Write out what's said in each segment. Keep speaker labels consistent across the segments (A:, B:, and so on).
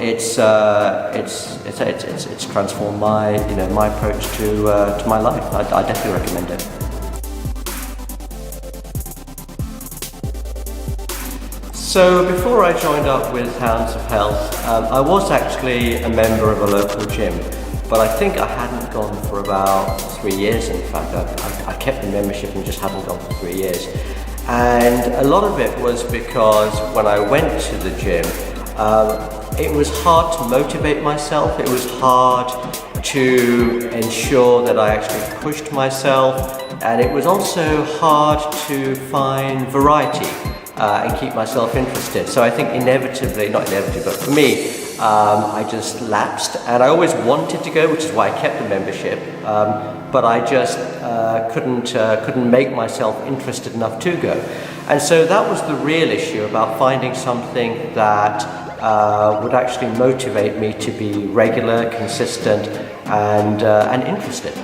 A: it's transformed my approach to my life. I definitely recommend it. So before I joined up with Hounds of Health, I was actually a member of a local gym, but I think I hadn't gone for about 3 years. In fact, I kept the membership and just hadn't gone for 3 years. And a lot of it was because when I went to the gym, it was hard to motivate myself. It was hard to ensure that I actually pushed myself, and it was also hard to find variety and keep myself interested. So I think not inevitably, but for me, I just lapsed, and I always wanted to go, which is why I kept the membership, but I just couldn't make myself interested enough to go. And so that was the real issue, about finding something that would actually motivate me to be regular, consistent, and interested.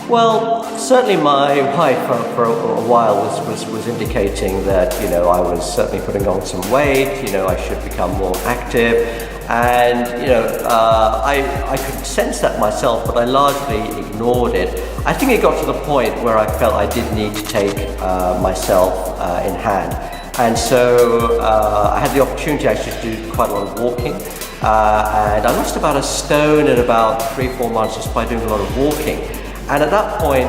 A: Well, certainly my wife for a while was indicating that, I was certainly putting on some weight, I should become more active, and I could sense that myself, but I largely ignored it. I think it got to the point where I felt I did need to take myself in hand, and so I had the opportunity actually to do quite a lot of walking, and I lost about 1 stone in about 3-4 months just by doing a lot of walking. And at that point,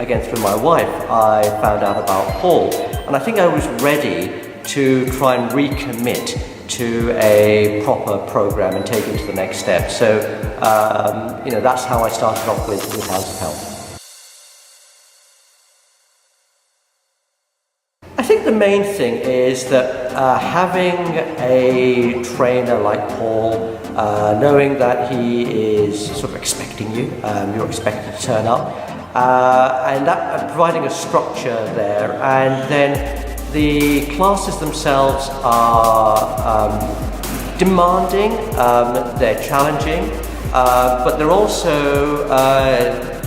A: again through my wife, I found out about Paul, and I think I was ready to try and recommit to a proper program and take it to the next step. So, that's how I started off with Hounds of Health. I think the main thing is that having a trainer like Paul, knowing that he is sort of expecting you, you're expected to turn up, and that providing a structure there, and then the classes themselves are demanding, they're challenging, but they're also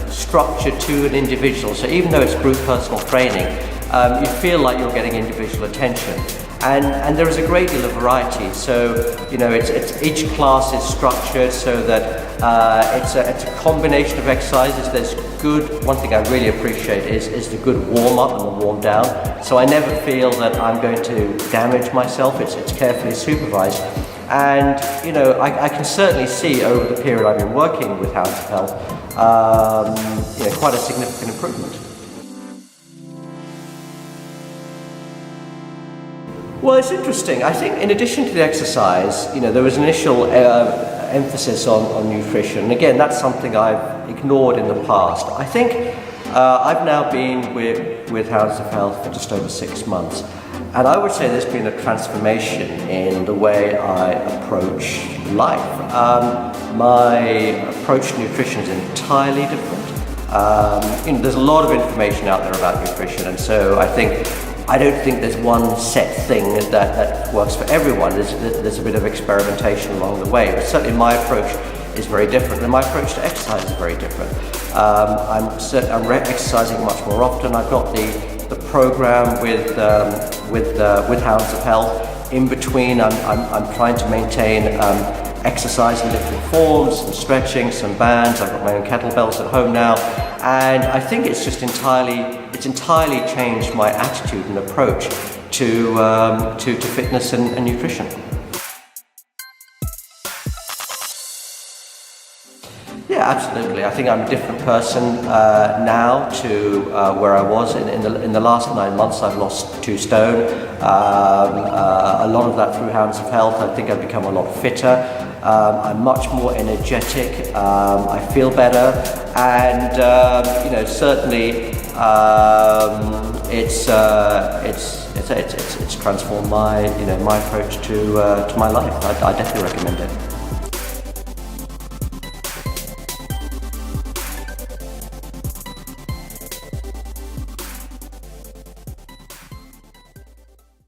A: structured to an individual. So even though it's group personal training, you feel like you're getting individual attention. And there is a great deal of variety. So, each class is structured so that it's a combination of exercises. There's one thing I really appreciate is the good warm up and the warm down. So I never feel that I'm going to damage myself. It's carefully supervised. And, I can certainly see over the period I've been working with Hounds of Health, quite a significant improvement. Well, it's interesting. I think in addition to the exercise, there was an initial emphasis on nutrition. And again, that's something I've ignored in the past. I think I've now been with Hounds of Health for just over 6 months. And I would say there's been a transformation in the way I approach life. My approach to nutrition is entirely different. There's a lot of information out there about nutrition, and so I don't think there's one set thing that works for everyone. There's a bit of experimentation along the way, but certainly my approach is very different, and my approach to exercise is very different. I'm exercising much more often. I've got the program with Hounds of Health. In between, I'm trying to maintain exercise in different forms, some stretching, some bands. I've got my own kettlebells at home now, and I think it's just entirely changed my attitude and approach to fitness and nutrition. Yeah, absolutely. I think I'm a different person now to where I was in the last 9 months. I've lost 2 stone. A lot of that through Hounds of Health. I think I've become a lot fitter. I'm much more energetic. I feel better, and certainly it's transformed my approach to my life. I definitely recommend it.